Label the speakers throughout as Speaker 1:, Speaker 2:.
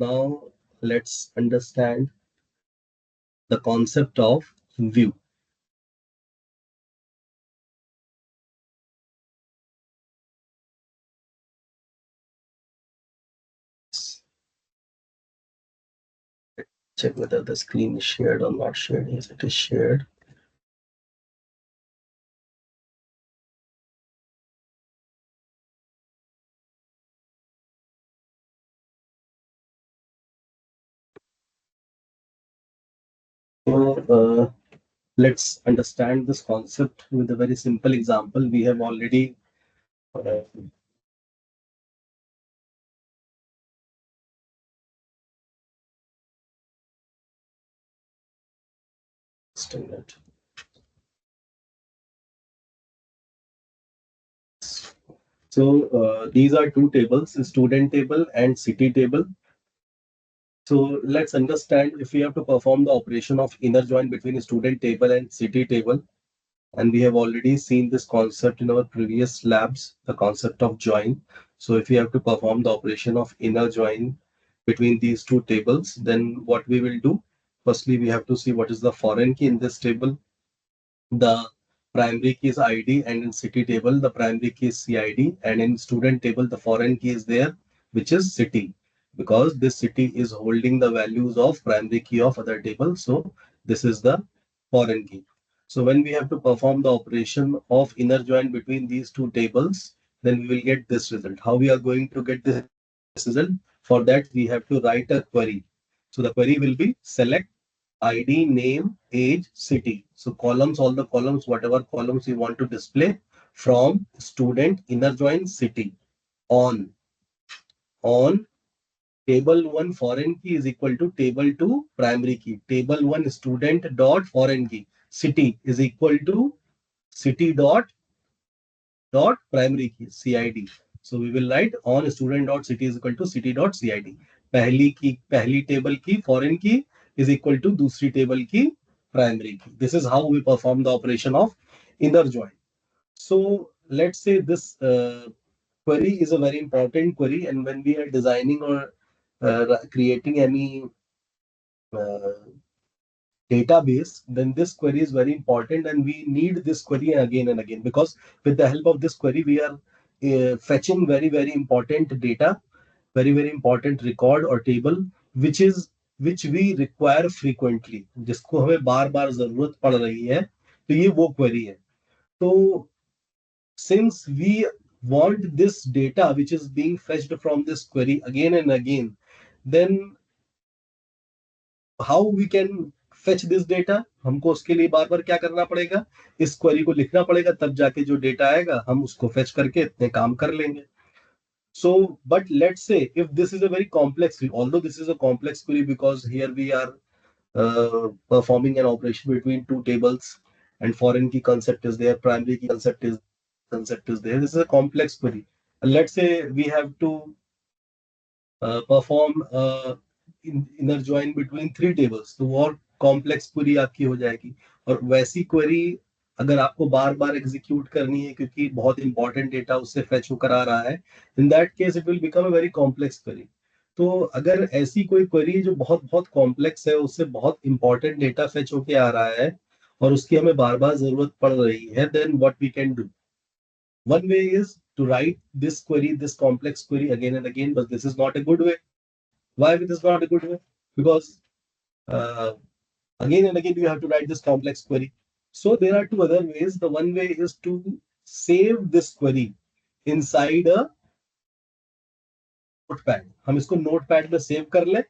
Speaker 1: Now let's understand the concept of view. Check whether the screen is shared or not shared. Yes, it is shared. So let's understand this concept with a very simple example. We have already uh, it. So these are two tables, student table and city table. So let's understand if we have to perform the operation of inner join between student table and city table. And we have already seen this concept in our previous labs, the concept of join. So if we have to perform the operation of inner join between these two tables, then what we will do? Firstly, we have to see what is the foreign key in this table. The primary key is ID, and in city table, the primary key is CID, and in student table, the foreign key is there, which is city, because this city is holding the values of primary key of other table. So this is the foreign key. So when we have to perform the operation of inner join between these two tables, then we will get this result. How we are going to get this result? For that, we have to write a query. So the query will be select ID, name, age, city. So columns, all the columns, whatever columns you want to display from student inner join city on table 1 foreign key is equal to table 2 primary key. Table 1 student dot foreign key city is equal to city dot primary key CID. So we will write on student dot city is equal to city dot CID. पहली table की foreign key is equal to दूसरी table की primary key. This is how we perform the operation of inner join. So let's say this query is a very important query, and when we are designing or creating any uh, database, then this query is very important, and we need this query again and again, because with the help of this query we are fetching very important data, very important record or table, which we require frequently, जिसको हमें बार बार जरूरत पड़ रही है, तो ये वो query है. तो since we want this data which is being fetched from this query again and again, then how we can fetch this data? हमको उसके लिए बार बार क्या करना पड़ेगा? इस क्वेरी को लिखना पड़ेगा, तब जाके जो डेटा आएगा हम उसको फेच करके इतने काम कर लेंगे. So but let's say if this is a very complex, although this is a complex query, because here we are performing an operation between two tables, and foreign key concept is there, primary key concept is there. This is a complex query. Let's say we have to perform inner join between three tables, तो और complex query आपकी हो जाएगी. और वैसी query अगर आपको बार बार execute करनी है क्योंकि बहुत इंपॉर्टेंट डेटा उससे फेच होकर आ रहा है, in that case it will become a very complex query. तो अगर ऐसी कोई क्वेरी जो बहुत बहुत कॉम्प्लेक्स है, उससे बहुत इंपॉर्टेंट डेटा फेच होके आ रहा है और उसकी हमें बार बार जरूरत पड़ रही है, then what we can do? One way is to write this query, this complex query again and again, but this is not a good way. Why it is not a good way? Because uh, again and again you have to write this complex query. So there are two other ways. The one way is to save this query inside a notepad. हम इसको notepad में save कर ले,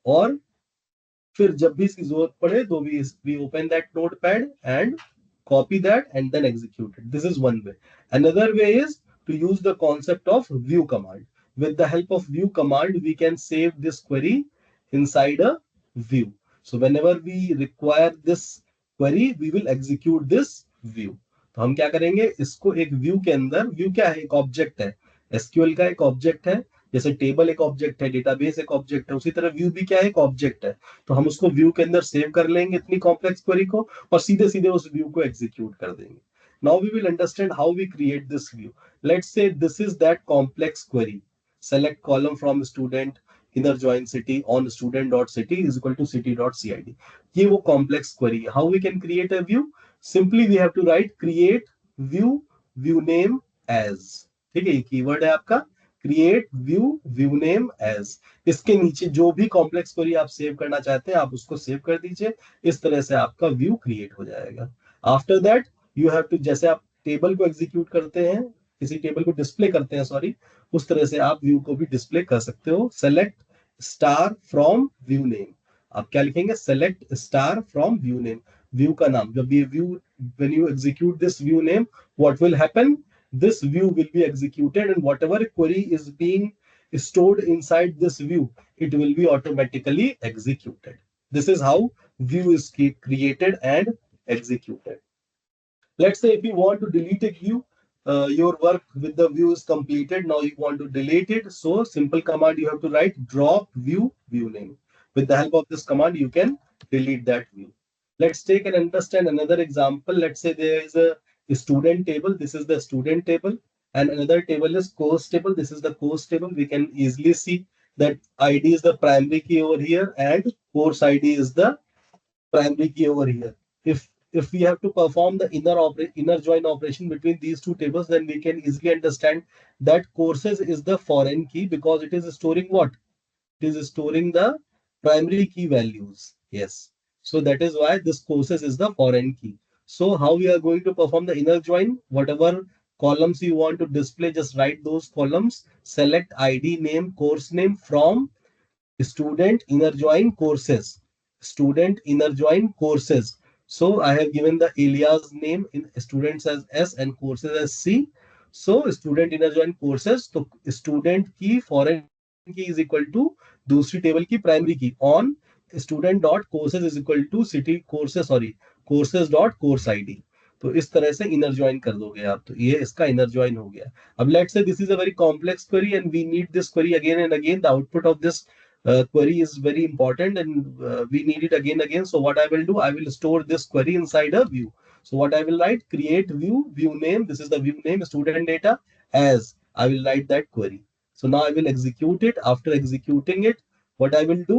Speaker 1: और फिर जब भी इसकी जरूरत पड़े तो we open that notepad and copy that and then execute it. This is one way. Another way is to use the concept of view command. With the help of view command, we can save this query inside a view. So whenever we require this query, we will execute this view. तो हम क्या करेंगे, इसको एक view के अंदर, view क्या है? एक ऑब्जेक्ट है, एसक्यूएल का एक ऑब्जेक्ट है. जैसे टेबल एक ऑब्जेक्ट है, डेटाबेस एक ऑब्जेक्ट है, उसी तरह व्यू भी क्या है? एक ऑब्जेक्ट है. तो हम उसको व्यू के अंदर सेव कर लेंगे इतनी कॉम्प्लेक्स क्वेरी को, और सीधे सीधे उस व्यू को एग्जीक्यूट कर देंगे. Now we will understand how we create this view. Let's say this is that complex query. Select column from student, inner join city on student.city is equal to city.cid. ये वो complex query है. How we can create a view? Simply we have to write create view view name as. ठीक है, ये keyword है आपका create view view name as. इसके नीचे जो भी कॉम्प्लेक्स क्वेरी आप सेव करना चाहते हैं आप उसको सेव कर दीजिए. इस तरह से आपका व्यू क्रिएट हो जाएगा. After that you have to, जैसे आप टेबल को एग्जीक्यूट करते हैं, किसी टेबल को डिस्प्ले करते हैं सॉरी, उस तरह से आप व्यू को भी डिस्प्ले कर सकते हो. Select star from view name. आप क्या लिखेंगे? Select star from view name. View का नाम, जब ये view, when you execute this view name, what will happen? This view will be executed and whatever query is being stored inside this view, it will be automatically executed. This is how view is created and executed. Let's say if you want to delete a view, your work with the view is completed. Now you want to delete it. So simple command you have to write drop view view name. With the help of this command, you can delete that view. Let's take and understand another example. Let's say there is a student table. This is the student table, and another table is course table. This is the course table. We can easily see that ID is the primary key over here, and course ID is the primary key over here. If we have to perform the inner join operation between these two tables, then we can easily understand that courses is the foreign key because it is storing what? It is storing the primary key values. Yes. So that is why this courses is the foreign key. So how we are going to perform the inner join? Whatever columns you want to display, just write those columns. Select ID name, course name from student inner join courses. Student inner join courses. So I have given the alias name in students as S and courses as C. So student inner join courses. So student की foreign key is equal to दूसरी table की primary की on student dot courses is equal to city courses, sorry, courses dot course ID. तो इस तरह से inner join कर दोगे आप. तो ये इसका इनर ज्वाइन हो गया. अब let's say this is a very complex query and we need this query again and again. The output of this query is very important and we need it again. So what I will do, I will store this query inside a view. So what I will write, create view view name. This is the view name, student data as. I will write that query. So now I will execute it. After executing it, what I will do,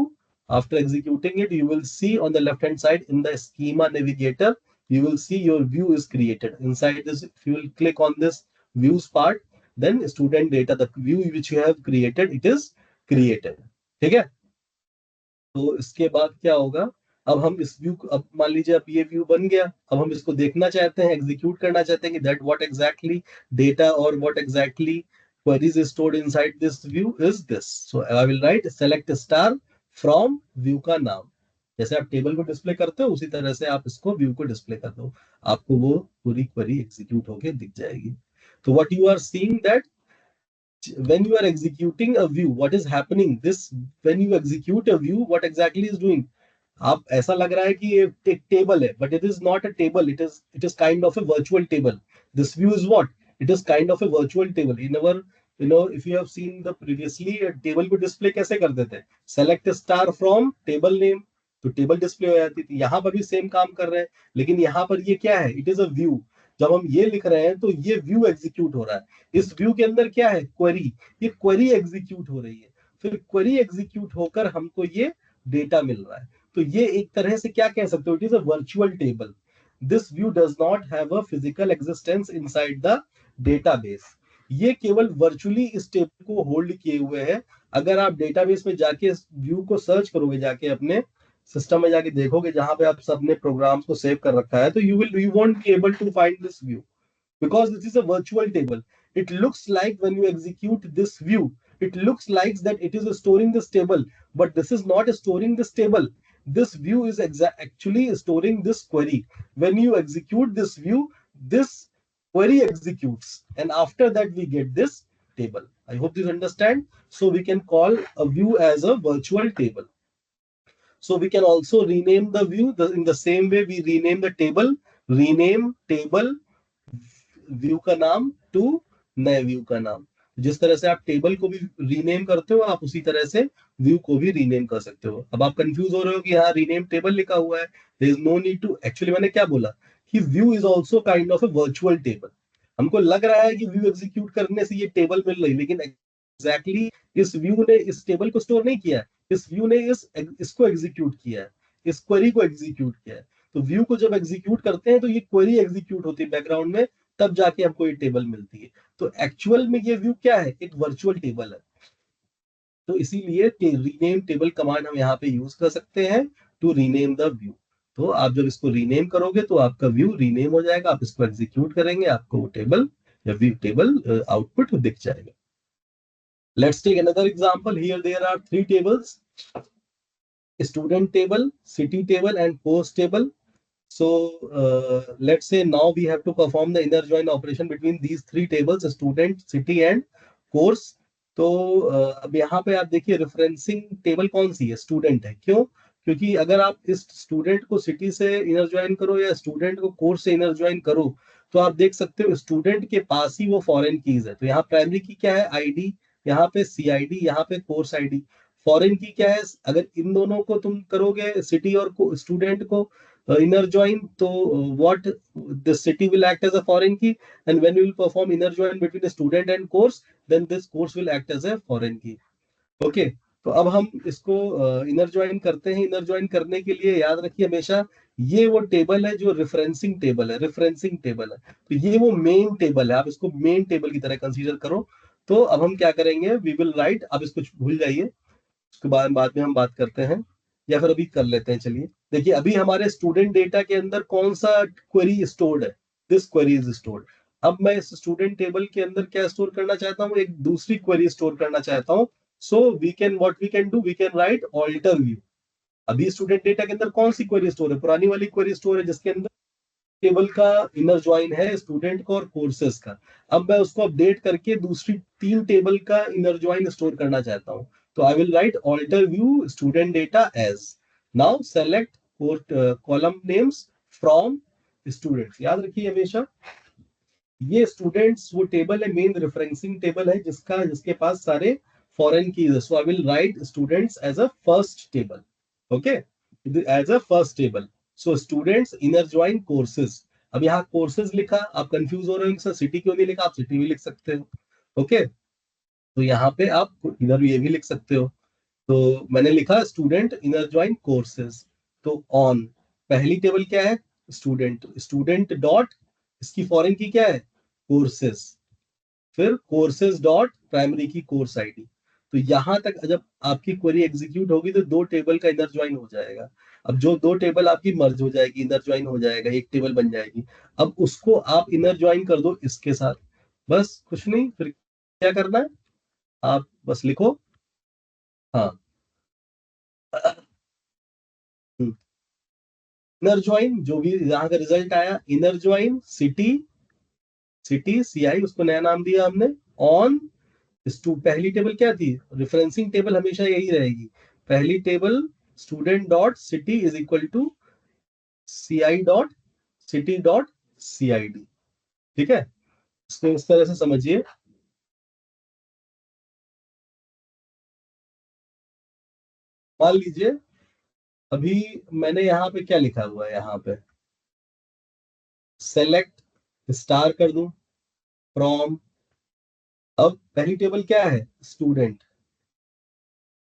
Speaker 1: after executing it, you will see on the left hand side in the schema navigator, you will see your view is created. Inside this, if you will click on this views part, then student data, the view which you have created, it is created. ठीक है. तो इसके बाद क्या होगा, अब हम इस व्यू, अब मान लीजिए अब ये व्यू बन गया. अब हम इसको देखना चाहते हैं, एग्जीक्यूट करना चाहते हैं कि दैट व्हाट एग्जैक्टली डेटा और what exactly queries is stored inside this view is this. So I will write select star from view का नाम. जैसे आप टेबल को डिस्प्ले करते हो उसी तरह से आप इसको व्यू को डिस्प्ले कर दो, आपको वो पूरी क्वेरी एग्जीक्यूट होके दिख जाएगी. तो what you are seeing that when you are executing a view, what is happening, this when you execute a view, what exactly is doing, आप ऐसा लग रहा है कि ये एक टेबल है, but it is not a table, it is kind of a virtual table. This view is what? It is kind of a virtual table. In our, you know, if you have seen the previously, table को display कैसे करते थे? Select star from table name, तो table display हो जाती थी. यहाँ पर भी सेम काम कर रहे हैं, लेकिन यहाँ पर ये क्या है? It is a view. जब हम ये लिख रहे हैं तो ये व्यू एग्जीक्यूट हो रहा है. इस व्यू के अंदर क्या है? क्वेरी. ये क्वेरी एग्जीक्यूट हो रही है. फिर क्वेरी एग्जीक्यूट होकर हमको ये डेटा मिल रहा है. तो ये एक तरह से क्या कह सकते हो? It is a virtual table. This view does not have a physical existence inside the database. ये केवल वर्चुअली इस टेबल को होल्ड किए हुए है. अगर आप डेटाबेस में जाके इस व्यू को सर्च करोगे, जाके अपने सिस्टम में जाके देखोगे जहां पे आप सबने प्रोग्राम्स को सेव कर रखा है, तो you won't be able to find this view because this is a virtual table. It looks like when you execute this view, it looks like that it is storing this table, but this is not storing this table. This view is actually storing this query. When you execute this view, this query executes, and after that we get this table. I hope you understand. So we can call a view as a virtual table. So we can also rename the view in the same way we rename the table. Rename table view का नाम to नए view का नाम. जिस तरह से आप table को भी रीनेम करते हो, आप उसी तरह से व्यू को भी रीनेम कर सकते हो. अब आप कंफ्यूज हो रहे हो कि यहाँ रीनेम टेबल लिखा हुआ है. There is no need to. Actually मैंने क्या बोला कि view is also kind of a virtual table. हमको लग रहा है कि व्यू एग्जीक्यूट करने से ये टेबल मिल रही, लेकिन एग्जैक्टली इस व्यू ने इस टेबल को स्टोर नहीं किया है, इस व्यू ने इसको एग्जीक्यूट किया है, इस क्वेरी को एग्जीक्यूट किया है। तो व्यू को जब एग्जीक्यूट करते हैं तो ये क्वेरी एग्जीक्यूट होती है बैकग्राउंड में, तब जाके हमको ये टेबल मिलती है। तो एक्चुअल में ये व्यू क्या है, एक वर्चुअल टेबल है। तो इसीलिए रीनेम टेबल कमांड हम यहाँ पे यूज कर सकते हैं टू रीनेम द व्यू। तो आप जब इसको रीनेम करोगे तो आपका व्यू रीनेम हो जाएगा, आप इसको एग्जीक्यूट करेंगे, आपको वो टेबल या व्यू टेबल आउटपुट दिख जाएगा। Let's take another example. Here there are three tables: student table, city table, and course table. So let's say now we have to perform the inner join operation between these three tables: student, city, and course. तो अब यहाँ पे आप देखिए referencing table कौन सी है, student है। क्यों? क्योंकि अगर आप इस स्टूडेंट को सिटी से इनर ज्वाइन करो या स्टूडेंट को कोर्स से इनर ज्वाइन करो, तो आप देख सकते हो स्टूडेंट के पास ही वो फॉरेन कीज है। तो यहाँ प्राइमरी की क्या है, आईडी, यहाँ पे सीआईडी, यहाँ पे कोर्स आईडी। फॉरेन की क्या है, अगर इन दोनों को तुम करोगे सिटी और स्टूडेंट को inner join, so what the city will act as a foreign key, and when we will perform inner join between a student and course, then this course will act as a foreign key. Okay, तो अब हम इसको inner join करते हैं। Inner join करने के लिए याद रखिए हमेशा ये वो टेबल है जो रेफरेंसिंग टेबल है, रेफरेंसिंग टेबल है। तो ये वो मेन टेबल है, आप इसको मेन टेबल की तरह कंसीडर करो। तो अब हम क्या करेंगे, वी विल राइट, अब इसको भूल जाइए, उसके बाद में हम बात करते हैं, या फिर अभी कर लेते हैं। चलिए देखिए, अभी हमारे स्टूडेंट डेटा के अंदर कौन सा क्वेरी स्टोर्ड है, दिस क्वेरी इज स्टोर्ड। अब मैं इस स्टूडेंट टेबल के अंदर क्या स्टोर करना चाहता हूँ, एक दूसरी क्वेरी स्टोर करना चाहता हूँ। So we can, what we can do, we can write alter view. अभी स्टूडेंट डेटा के अंदर कौन सी क्वेरी स्टोर है, पुरानी वाली क्वेरी स्टोर है जिसके अंदर टेबल का इनर ज्वाइन है स्टूडेंट का और कोर्सेज का। अब मैं उसको अपडेट करके दूसरी तीन टेबल का इनर ज्वाइन स्टोर करना चाहता हूँ। तो I will write alter view student data as, now select column names from students. याद रखिए हमेशा ये स्टूडेंट्स वो टेबल है, मेन रेफरेंसिंग टेबल है जिसके पास सारे फॉरेन कीज है। So I will write students as a first table. Okay, as a first table. So students inner join courses. अब यहाँ कोर्सेज लिखा, आप कंफ्यूज हो रहे हो सर सिटी क्यों नहीं लिखा, आप सिटी भी लिख सकते हो। ओके, तो यहाँ पे आप इधर ये भी लिख सकते हो। तो मैंने लिखा स्टूडेंट इनर ज्वाइन कोर्सेज। तो ऑन पहली टेबल क्या है, स्टूडेंट, स्टूडेंट डॉट, इसकी फॉरेन की क्या है, कोर्सेज, फिर कोर्सेज डॉट प्राइमरी की कोर्स आईडी। तो यहां तक जब आपकी क्वेरी एग्जीक्यूट होगी तो दो टेबल का इनर ज्वाइन हो जाएगा। अब जो दो टेबल आपकी मर्ज हो जाएगी, इनर ज्वाइन हो जाएगा, एक टेबल बन जाएगी। अब उसको आप इनर ज्वाइन कर दो इसके साथ, बस कुछ नहीं। फिर क्या करना है, आप बस लिखो, हाँ, इनर ज्वाइन जो भी यहाँ का रिजल्ट आया, इनर ज्वाइन सिटी, सिटी सी आई, उसको नया नाम दिया हमने, ऑन पहली टेबल क्या थी, रेफरेंसिंग टेबल हमेशा यही रहेगी। पहली table student dot city is equal to C I dot city dot C I D. ठीक है, इसको इस तरह से समझिए। मान लीजिए अभी मैंने यहाँ पे क्या लिखा हुआ है, यहाँ पे सेलेक्ट स्टार कर दूं फ्रॉम। अब पहली टेबल क्या है, स्टूडेंट,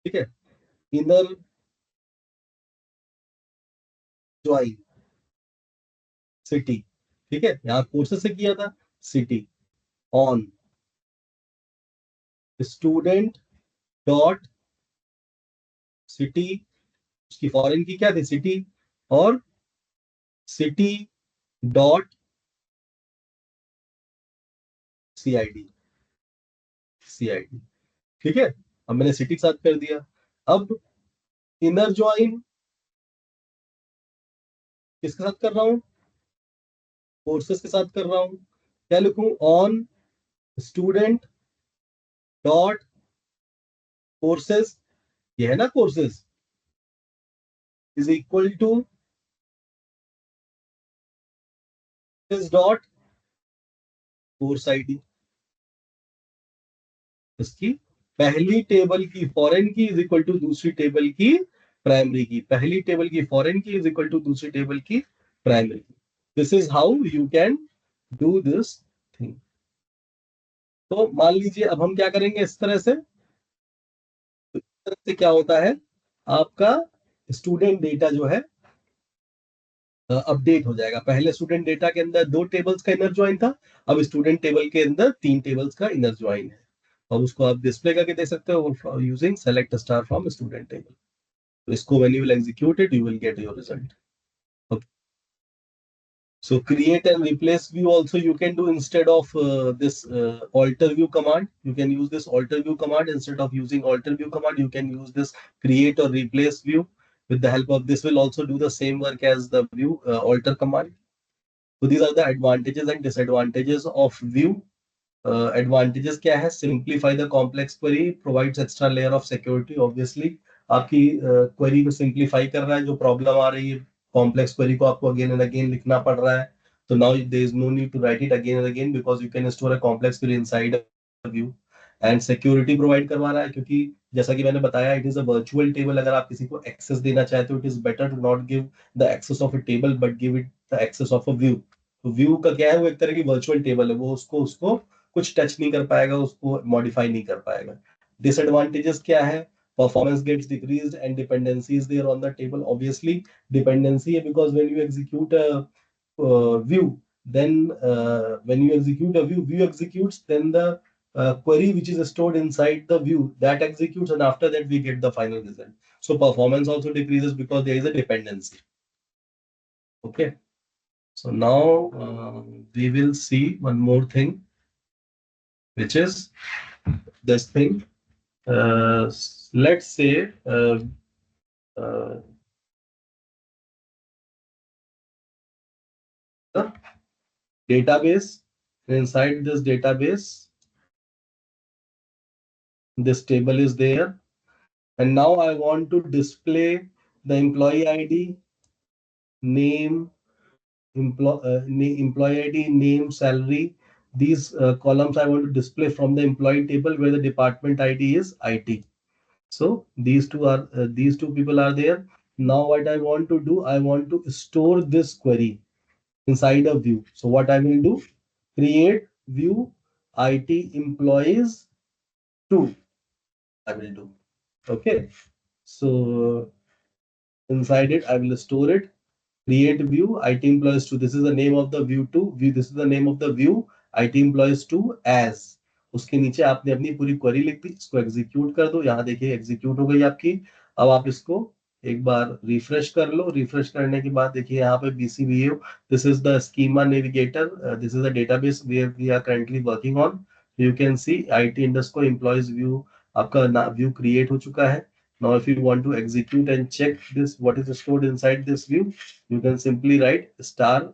Speaker 1: ठीक है, इनर ज्वाइन सिटी, ठीक है, यहाँ कोर्सेस से किया था, city on student dot city, उसकी फॉरेन की क्या थी, सिटी, और सिटी डॉट सीआईडी, सीआईडी। ठीक है, अब मैंने सिटी के साथ कर दिया। अब इनर ज्वाइन किसके साथ कर रहा हूं, कोर्सेस के साथ कर रहा हूं। क्या लिखूं, ऑन स्टूडेंट डॉट कोर्सेस, ये है ना courses, is equal to dot course ID. इसकी पहली टेबल की फॉरेन की इज इक्वल टू दूसरी टेबल की प्राइमरी की, पहली टेबल की फॉरेन की इज इक्वल टू दूसरी टेबल की प्राइमरी की। This is how you can do this thing. तो मान लीजिए अब हम क्या करेंगे इस तरह से, क्या होता है, आपका स्टूडेंट डेटा जो है अपडेट हो जाएगा। पहले स्टूडेंट डेटा के अंदर 2 टेबल्स का इनर ज्वाइन था, अब स्टूडेंट टेबल के अंदर 3 टेबल्स का इनर ज्वाइन है। और उसको आप डिस्प्ले करके दे सकते हो using select star from student table. तो इसको when you will execute it, you will get your result. So create and replace view also you can do instead of this alter view command. You can use this alter view command instead of using alter view command. You can use this create or replace view. With the help of this, will also do the same work as the view alter command. So these are the advantages and disadvantages of view. Advantages क्या है? Simplify the complex query, provides extra layer of security. Obviously आपकी query को simplify कर रहा है, जो problem आ रही है complex query को आपको again and again लिखना पड़ रहा है, तो now there is no need to write it again and again because you can store a complex query inside a view. And security provide करवा रहा है, क्योंकि जैसा कि मैंने बताया it is a virtual table. अगर आप किसी को access देना चाहते हो, it is better to not give the access of a table but give it the access of a view. तो व्यू का क्या है, वो एक तरह की वर्चुअल टेबल है, वो उसको उसको कुछ टच नहीं कर पाएगा, उसको मॉडिफाई नहीं कर पाएगा। डिसएडवांटेजेस क्या है? Performance gets decreased and dependency is there on the table. Obviously dependency है because when you execute a view, then when you execute a view executes, then the query which is stored inside the view that executes, and after that we get the final result. So performance also decreases because there is a dependency. Okay, so now we will see one more thing, which is this thing. Let's say uh, the database. Inside this database, this table is there, and now I want to display the employee ID, name, employee ID, name, salary. These columns I want to display from the employee table where the department ID is IT. So these two people are there. Now what I want to do, I want to store this query inside a view. So what I will do, create view IT employees 2. I will do. Okay. So inside it, I will store it. Create view IT employees 2. This is the name of the view 2. View. This is the name of the view IT employees 2 as. उसके नीचे आपने अपनी पूरी query लिख दी, इसको execute कर दो। यहाँ देखिए एग्जीक्यूट हो गई आपकी। अब आप इसको एक बार रिफ्रेश कर लो। रिफ्रेश करने के बाद देखिए यहाँ पे BC View, this is the schema navigator, this is the database where we are currently working on. You can see IT_employees view, आपका व्यू क्रिएट हो चुका है। Now if you want to execute and check this what is stored inside this view, you can simply write star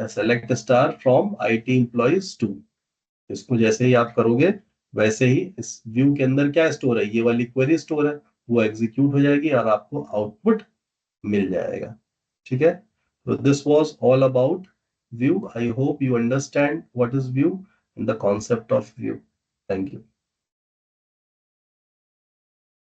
Speaker 1: select star from IT employees 2. इसको जैसे ही आप करोगे वैसे ही इस व्यू के अंदर क्या स्टोर है, ये वाली क्वेरी स्टोर है, वो एग्जीक्यूट हो जाएगी और आपको आउटपुट मिल जाएगा। ठीक है, तो this was all about view. I hope you understand what is view and the concept of view. Thank you.